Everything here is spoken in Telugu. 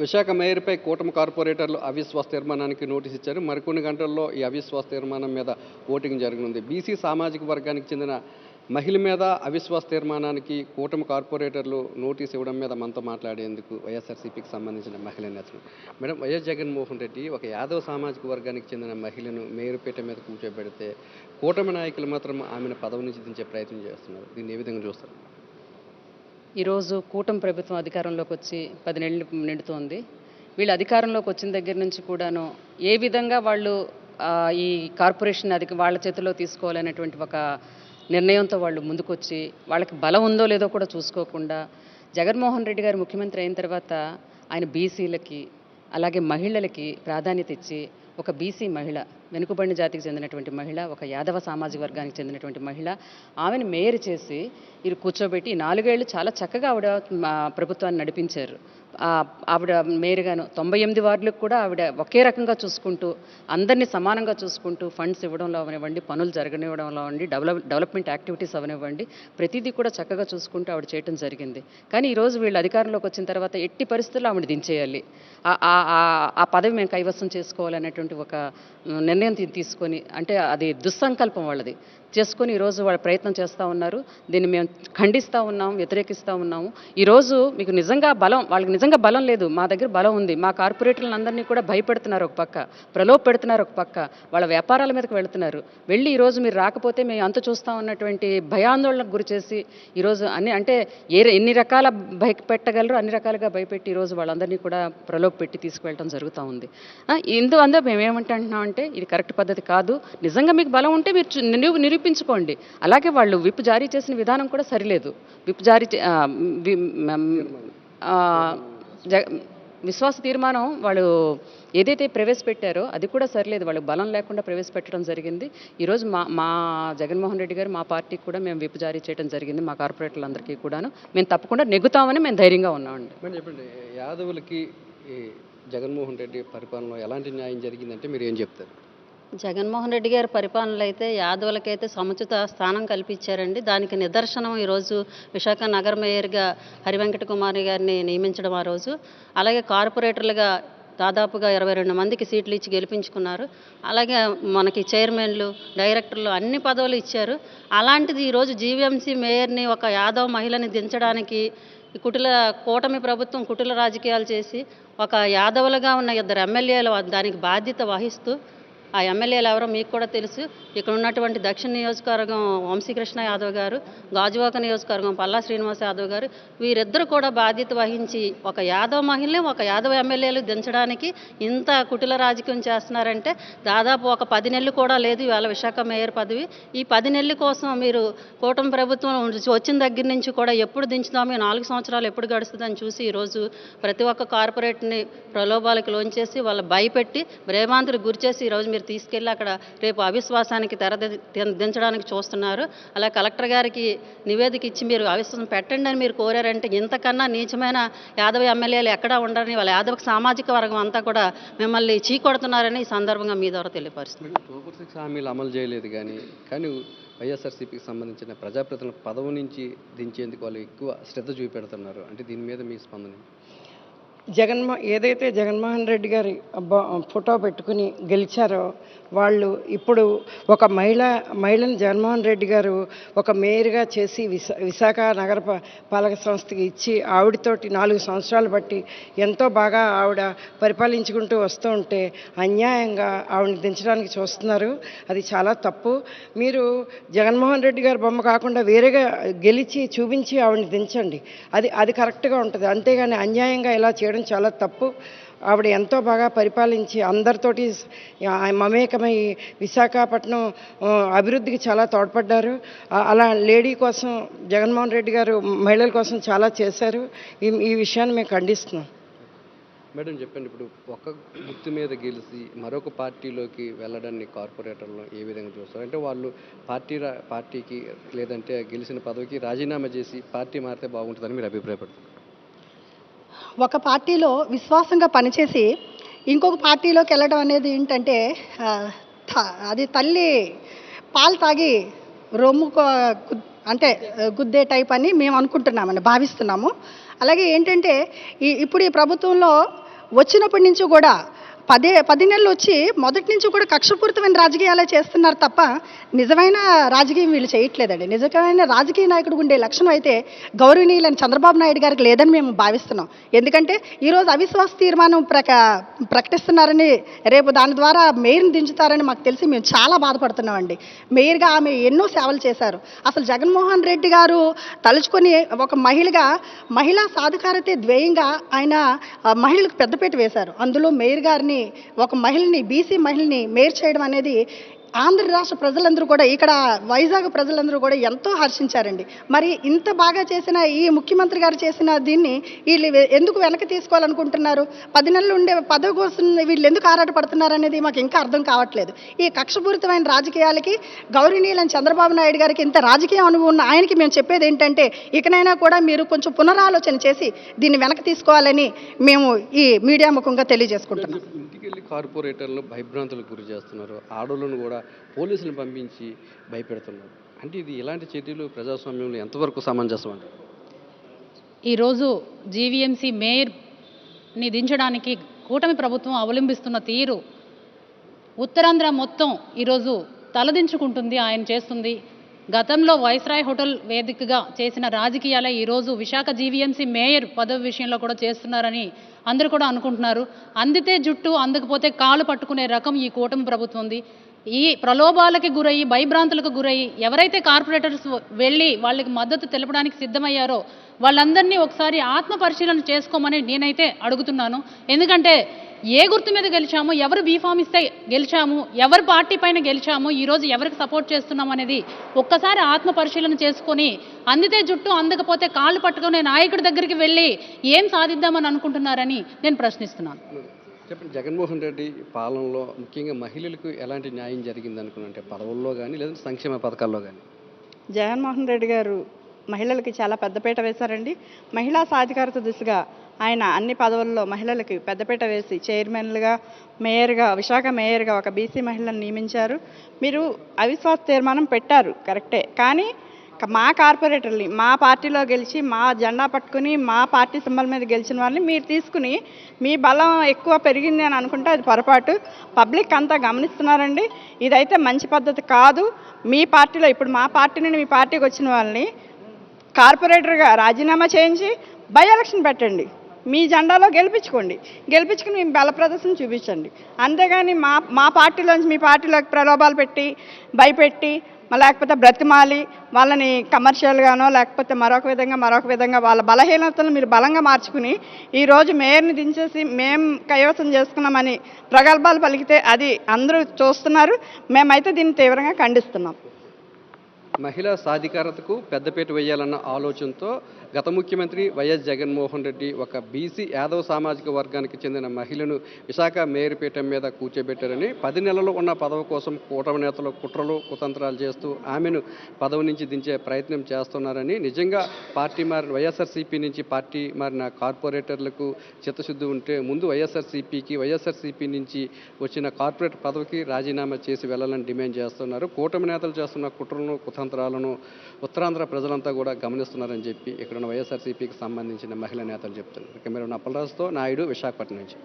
విశాఖ మేయర్పై కూటమి కార్పొరేటర్లు అవిశ్వాస తీర్మానానికి నోటీస్ ఇచ్చారు. మరికొన్ని గంటల్లో ఈ అవిశ్వాస తీర్మానం మీద ఓటింగ్ జరగనుంది. బీసీ సామాజిక వర్గానికి చెందిన మహిళ మీద అవిశ్వాస తీర్మానానికి కూటమి కార్పొరేటర్లు నోటీస్ ఇవ్వడం మీద మనతో మాట్లాడేందుకు వైఎస్ఆర్సీపీకి సంబంధించిన మహిళా నేతలు. మేడం, వైఎస్ జగన్మోహన్ రెడ్డి ఒక యాదవ సామాజిక వర్గానికి చెందిన మహిళను మేయర్పేట మీద కూర్చోబెడితే కూటమి నాయకులు మాత్రం ఆమెను పదవి నుంచి దించే ప్రయత్నం చేస్తున్నారు. దీన్ని ఏ విధంగా చూస్తారు? ఈరోజు కూటమి ప్రభుత్వం అధికారంలోకి వచ్చి 10 నెలలు నిండుతోంది. వీళ్ళు అధికారంలోకి వచ్చిన దగ్గర నుంచి కూడాను ఏ విధంగా వాళ్ళు ఈ కార్పొరేషన్ వాళ్ళ చేతిలో తీసుకోవాలనేటువంటి ఒక నిర్ణయంతో వాళ్ళు ముందుకొచ్చి వాళ్ళకి బలం ఉందో లేదో కూడా చూసుకోకుండా జగన్మోహన్ రెడ్డి గారు ముఖ్యమంత్రి అయిన తర్వాత ఆయన బీసీలకి అలాగే మహిళలకి ప్రాధాన్యత ఇచ్చి ఒక బీసీ మహిళ, వెనుకబడిన జాతికి చెందినటువంటి మహిళ, ఒక యాదవ సామాజిక వర్గానికి చెందినటువంటి మహిళ, ఆమెను మేయర్ చేసి ఇది కూర్చోబెట్టి 4 ఏళ్ళు చాలా చక్కగా ఆవిడ ప్రభుత్వాన్ని నడిపించారు. ఆవిడ మేయర్గాను 98 వార్డులకు కూడా ఆవిడ ఒకే రకంగా చూసుకుంటూ అందరినీ సమానంగా చూసుకుంటూ ఫండ్స్ ఇవ్వడంలో అవనివ్వండి, పనులు జరగనివ్వడంలో అవ్వండి, డెవలప్మెంట్ యాక్టివిటీస్ అవనివ్వండి, ప్రతిదీ కూడా చక్కగా చూసుకుంటూ ఆవిడ చేయడం జరిగింది. కానీ ఈరోజు వీళ్ళు అధికారంలోకి వచ్చిన తర్వాత ఎట్టి పరిస్థితుల్లో ఆవిడ దించేయాలి, ఆ పదవి మేము కైవసం చేసుకోవాలనేటువంటి ఒక నిర్ణయం తీసుకొని, అంటే అది దుస్సంకల్పం వాళ్ళది చేసుకొని ఈరోజు వాళ్ళు ప్రయత్నం చేస్తూ ఉన్నారు. దీన్ని మేము ఖండిస్తూ ఉన్నాము, వ్యతిరేకిస్తూ ఉన్నాము. ఈరోజు మీకు నిజంగా వాళ్ళకి నిజంగా బలం లేదు, మా దగ్గర బలం ఉంది. మా కార్పొరేటర్లందరినీ కూడా భయపెడుతున్నారు ఒక పక్క, ప్రలోభ పెడుతున్నారు ఒక పక్క, వాళ్ళ వ్యాపారాల మీదకి వెళుతున్నారు. వెళ్ళి ఈరోజు మీరు రాకపోతే మేము అంత చూస్తూ ఉన్నటువంటి భయాందోళనకు గురి చేసి ఈరోజు అంటే ఎన్ని రకాల భయపెట్టగలరో అన్ని రకాలుగా భయపెట్టి ఈరోజు వాళ్ళందరినీ కూడా ప్రలోభ పెట్టి తీసుకువెళ్ళడం జరుగుతూ ఉంది. అందులో మేమేమంటున్నామంటే ఇది కరెక్ట్ పద్ధతి కాదు. నిజంగా మీకు బలం ఉంటే మీరు నిరూపించుకోండి. అలాగే వాళ్ళు విప్ జారీ చేసిన విధానం కూడా సరిలేదు. విప్ జారీ విశ్వాస తీర్మానం వాళ్ళు ఏదైతే ప్రవేశపెట్టారో అది కూడా సరిలేదు. వాళ్ళకి బలం లేకుండా ప్రవేశపెట్టడం జరిగింది. ఈరోజు మా జగన్మోహన్ రెడ్డి గారు మా పార్టీకి కూడా మేము విప్ జారీ చేయడం జరిగింది. మా కార్పొరేటర్లందరికీ కూడాను మేము తప్పకుండా నెగ్గుతామని మేము ధైర్యంగా ఉన్నామండి. చెప్పండి, యాదవులకి జగన్మోహన్ రెడ్డి పరిపాలనలో ఎలాంటి న్యాయం జరిగిందంటే మీరు ఏం చెప్తారు? జగన్మోహన్ రెడ్డి గారి పరిపాలనలో అయితే యాదవులకైతే సముచిత స్థానం కల్పించారండి. దానికి నిదర్శనం ఈరోజు విశాఖ నగర మేయర్గా హరివెంకట కుమారి గారిని నియమించడం ఆ రోజు. అలాగే కార్పొరేటర్లుగా దాదాపుగా 22 మందికి సీట్లు ఇచ్చి గెలిపించుకున్నారు. అలాగే మనకి చైర్మన్లు, డైరెక్టర్లు అన్ని పదవులు ఇచ్చారు. అలాంటిది ఈరోజు జీవీఎంసీ మేయర్ని ఒక యాదవ్ మహిళని దించడానికి కూటమి ప్రభుత్వం కుటిల రాజకీయాలు చేసి ఒక యాదవులుగా ఉన్న 2 ఎమ్మెల్యేలు దానికి బాధ్యత వహిస్తూ, ఆ ఎమ్మెల్యేలు ఎవరో మీకు కూడా తెలుసు. ఇక్కడ ఉన్నటువంటి దక్షిణ నియోజకవర్గం వంశీకృష్ణ యాదవ్ గారు, గాజువాక నియోజకవర్గం పల్లా శ్రీనివాస యాదవ్ గారు, వీరిద్దరు కూడా బాధ్యత వహించి ఒక యాదవ్ మహిళని ఒక యాదవ్ ఎమ్మెల్యేలు దించడానికి ఇంత కుటిల రాజకీయం చేస్తున్నారంటే దాదాపు ఒక 10 నెలలు కూడా లేదు ఇవాళ విశాఖ మేయర్ పదవి. ఈ 10 నెలల కోసం మీరు కూటమి ప్రభుత్వం వచ్చిన దగ్గర నుంచి కూడా ఎప్పుడు దించుదాము, 4 సంవత్సరాలు ఎప్పుడు గడుస్తుందని చూసి ఈరోజు ప్రతి ఒక్క కార్పొరేట్ని ప్రలోభాలకు లోంచేసి వాళ్ళు భయపెట్టి భ్రమాంతులకు గురిచేసి ఈరోజు మీరు తీసుకెళ్ళి అక్కడ రేపు అవిశ్వాసానికి దించడానికి చూస్తున్నారు. అలా కలెక్టర్ గారికి నివేదిక ఇచ్చి మీరు అవిశ్వాసం పెట్టండి అని మీరు కోరారంటే ఇంతకన్నా నీచమైన యాదవ ఎమ్మెల్యేలు ఎక్కడా ఉండరని వాళ్ళ యాదవ సామాజిక వర్గం అంతా కూడా మిమ్మల్ని చీకొడుతున్నారని ఈ సందర్భంగా మీ ద్వారా తెలియపరుస్తుంది. సూపర్ 6 హామీలు అమలు చేయలేదు కానీ వైఎస్ఆర్సీపీకి సంబంధించిన ప్రజాప్రతినిధుల పదవి నుంచి దించేందుకు వాళ్ళు ఎక్కువ శ్రద్ధ చూపెడుతున్నారు. అంటే దీని మీద మీ స్పందన? ఏదైతే జగన్మోహన్ రెడ్డి గారి ఫోటో పెట్టుకుని గెలిచారో వాళ్ళు ఇప్పుడు ఒక మహిళను జగన్మోహన్ రెడ్డి గారు ఒక మేయర్గా చేసి విశాఖ నగర పాలక సంస్థకి ఇచ్చి ఆవిడతోటి 4 సంవత్సరాలు బట్టి ఎంతో బాగా ఆవిడ పరిపాలించుకుంటూ వస్తూ ఉంటే అన్యాయంగా ఆవిడని దించడానికి చూస్తున్నారు. అది చాలా తప్పు. మీరు జగన్మోహన్ రెడ్డి గారి బొమ్మ కాకుండా వేరేగా గెలిచి చూపించి ఆవిడని దించండి, అది కరెక్ట్గా ఉంటుంది. అంతేగాని అన్యాయంగా ఇలా చేయడం చాలా తప్పు. ఆవిడ ఎంతో బాగా పరిపాలించి అందరితోటి మమేకమై విశాఖపట్నం అభివృద్ధికి చాలా తోడ్పడ్డారు. అలా లేడీ కోసం జగన్మోహన్ రెడ్డి గారు మహిళల కోసం చాలా చేశారు. ఈ విషయాన్ని మేము ఖండిస్తున్నాం. మేడం చెప్పండి, ఇప్పుడు ఒక గుర్తు మీద గెలిచి మరొక పార్టీలోకి వెళ్ళడాన్ని కార్పొరేటర్లు ఏ విధంగా చూస్తారు? అంటే వాళ్ళు పార్టీకి లేదంటే గెలిచిన పదవికి రాజీనామా చేసి పార్టీ మారితే బాగుంటుందని మీరు అభిప్రాయపడతారు? ఒక పార్టీలో విశ్వాసంగా పనిచేసి ఇంకొక పార్టీలోకి వెళ్ళడం అనేది ఏంటంటే అది తల్లి పాలు తాగి రొమ్ము అంటే గుద్దే టైప్ అని మేము అనుకుంటున్నామని భావిస్తున్నాము. అలాగే ఏంటంటే ఇప్పుడు ఈ ప్రభుత్వంలో వచ్చినప్పటి నుంచి కూడా 10 నెలలు వచ్చి మొదటి నుంచి కూడా కక్షపూరితమైన రాజకీయాలే చేస్తున్నారు తప్ప నిజమైన రాజకీయం వీళ్ళు చేయట్లేదండి. నిజమైన రాజకీయ నాయకుడు ఉండే లక్షణం అయితే గౌరవనీయులైన చంద్రబాబు నాయుడు గారికి లేదని మేము భావిస్తున్నాం. ఎందుకంటే ఈరోజు అవిశ్వాస తీర్మానం ప్రకటిస్తున్నారని, రేపు దాని ద్వారా మేయర్ని దించుతారని మాకు తెలిసి మేము చాలా బాధపడుతున్నామండి. మేయర్గా ఆమె ఎన్నో సేవలు చేశారు. అసలు జగన్మోహన్ రెడ్డి గారు తలుచుకొని ఒక మహిళా సాధికారతే ధ్యేయంగా ఆయన మహిళలకు పెద్దపీట వేశారు. అందులో మేయర్ గారిని, ఒక మహిళని, బీసీ మహిళని మేయర్ చేయడం అనేది ఆంధ్ర రాష్ట్ర ప్రజలందరూ కూడా, ఇక్కడ వైజాగ్ ప్రజలందరూ కూడా ఎంతో హర్షించారండి. మరి ఇంత బాగా చేసిన ఈ ముఖ్యమంత్రి గారు చేసిన దీన్ని వీళ్ళు ఎందుకు వెనక్కి తీసుకోవాలనుకుంటున్నారు? 10 నెలలు ఉండే పదవి కోసం వీళ్ళు ఎందుకు ఆరాటపడుతున్నారు అనేది మాకు ఇంకా అర్థం కావట్లేదు. ఈ కక్షపూరితమైన రాజకీయాలకి గౌరవనీయులైన చంద్రబాబు నాయుడు గారికి, ఇంత రాజకీయ అనుభవం ఉన్న ఆయనకి మేము చెప్పేది ఏంటంటే, ఇకనైనా కూడా మీరు కొంచెం పునరాలోచన చేసి దీన్ని వెనక్కి తీసుకోవాలని మేము ఈ మీడియా ముఖంగా తెలియజేసుకుంటున్నాం. ఇంటికి వెళ్ళి కార్పొరేటర్లు భయభ్రాంతులకు గురి చేస్తున్నారు, ఆడోళ్ళను కూడా పోలీసులను పంపించి భయపెడుతున్నారు. అంటే ఇది ఇలాంటి చర్యలు ప్రజాస్వామ్యంలో ఎంతవరకు సమంజసం అంటారు? ఈరోజు జీవీఎంసీ మేయర్ని దించడానికి కూటమి ప్రభుత్వం అవలంబిస్తున్న తీరు ఉత్తరాంధ్ర మొత్తం ఈరోజు తలదించుకుంటుంది. ఆయన చేస్తుంది గతంలో వైస్రాయ్ హోటల్ వేదికగా చేసిన రాజకీయాలే ఈరోజు విశాఖ జీవీఎంసీ మేయర్ పదవి విషయంలో కూడా చేస్తున్నారని అందరూ కూడా అనుకుంటున్నారు. అందితే జుట్టు, అందకపోతే కాళ్ళు పట్టుకునే రకం ఈ కూటమి ప్రభుత్వంది. ఈ ప్రలోభాలకి గురయ్యి, భయభ్రాంతులకు గురయ్యి ఎవరైతే కార్పొరేటర్స్ వెళ్ళి వాళ్ళకి మద్దతు తెలపడానికి సిద్ధమయ్యారో వాళ్ళందరినీ ఒకసారి ఆత్మ పరిశీలన చేసుకోమని నేనైతే అడుగుతున్నాను. ఎందుకంటే ఏ గుర్తు మీద గెలిచాము, ఎవరు బీఫామ్ ఇస్తే గెలిచాము, ఎవరి పార్టీ పైన గెలిచాము, ఈరోజు ఎవరికి సపోర్ట్ చేస్తున్నాం అనేది ఒక్కసారి ఆత్మ పరిశీలన చేసుకొని, అందితే జుట్టు, అందకపోతే కాళ్ళు పట్టుకునే నాయకుడి దగ్గరికి వెళ్ళి ఏం సాధిద్దామని అనుకుంటున్నారని నేను ప్రశ్నిస్తున్నాను. చెప్పండి, జగన్మోహన్ రెడ్డి పాలనలో ముఖ్యంగా మహిళలకు ఎలాంటి న్యాయం జరిగింది అనుకున్నంటే, పదవుల్లో కానీ లేదంటే సంక్షేమ పథకాల్లో కానీ? జగన్మోహన్ రెడ్డి గారు మహిళలకి చాలా పెద్దపీట వేశారండి. మహిళా సాధికారత దిశగా ఆయన అన్ని పదవుల్లో మహిళలకి పెద్దపీట వేసి చైర్మన్లుగా, మేయర్గా, విశాఖ మేయర్గా ఒక బీసీ మహిళను నియమించారు. మీరు అవిశ్వాస తీర్మానం పెట్టారు, కరెక్టే. కానీ మా కార్పొరేటర్ని, మా పార్టీలో గెలిచి, మా జెండా పట్టుకుని, మా పార్టీ సింబల్ మీద గెలిచిన వాళ్ళని మీరు తీసుకుని మీ బలం ఎక్కువ పెరిగింది అని అనుకుంటే అది పొరపాటు. పబ్లిక్ అంతా గమనిస్తున్నారండి. ఇదైతే మంచి పద్ధతి కాదు. మీ పార్టీలో ఇప్పుడు మా పార్టీ నుండి మీ పార్టీకి వచ్చిన వాళ్ళని కార్పొరేటర్గా రాజీనామా చేయించి బై ఎలక్షన్ పెట్టండి. మీ జెండాలో గెలిపించుకుని మీ బల ప్రదర్శన చూపించండి. అంతేగాని మా పార్టీలోంచి మీ పార్టీలోకి ప్రలోభాలు పెట్టి, భయపెట్టి, లేకపోతే బ్రతిమాలి వాళ్ళని కమర్షియల్గానో లేకపోతే మరొక విధంగా వాళ్ళ బలహీనతలను మీరు బలంగా మార్చుకుని ఈరోజు మేయర్ని దించేసి మేము కైవసం చేసుకున్నామని ప్రగల్భాలు పలికితే అది అందరూ చూస్తున్నారు. మేమైతే దీన్ని తీవ్రంగా ఖండిస్తున్నాం. మహిళా సాధికారతకు పెద్దపీట వేయాలన్న ఆలోచనతో గత ముఖ్యమంత్రి వైఎస్ జగన్మోహన్ రెడ్డి ఒక బీసీ యాదవ సామాజిక వర్గానికి చెందిన మహిళను విశాఖ మేయర్ పీఠం మీద కూర్చోబెట్టారని, 10 నెలలు ఉన్న పదవి కోసం కూటమి నేతలు కుట్రలు కుతంత్రాలు చేస్తూ ఆమెను పదవి నుంచి దించే ప్రయత్నం చేస్తున్నారని, నిజంగా పార్టీ మారిన వైఎస్ఆర్సీపీ నుంచి పార్టీ మారిన కార్పొరేటర్లకు చిత్తశుద్ధి ఉంటే ముందు వైఎస్ఆర్సీపీ నుంచి వచ్చిన కార్పొరేటర్ పదవికి రాజీనామా చేసి వెళ్లాలని డిమాండ్ చేస్తున్నారు. కూటమి నేతలు చేస్తున్న కుట్రలను కుతంత్రాలను ఉత్తరాంధ్ర ప్రజలంతా కూడా గమనిస్తున్నారని చెప్పి ఇక్కడ వైఎస్ఆర్సీపీకి సంబంధించిన మహిళా నేతలు చెప్తున్నారు. కెమెరా అప్పలరాజుతో నాయుడు, విశాఖపట్నం నుంచి.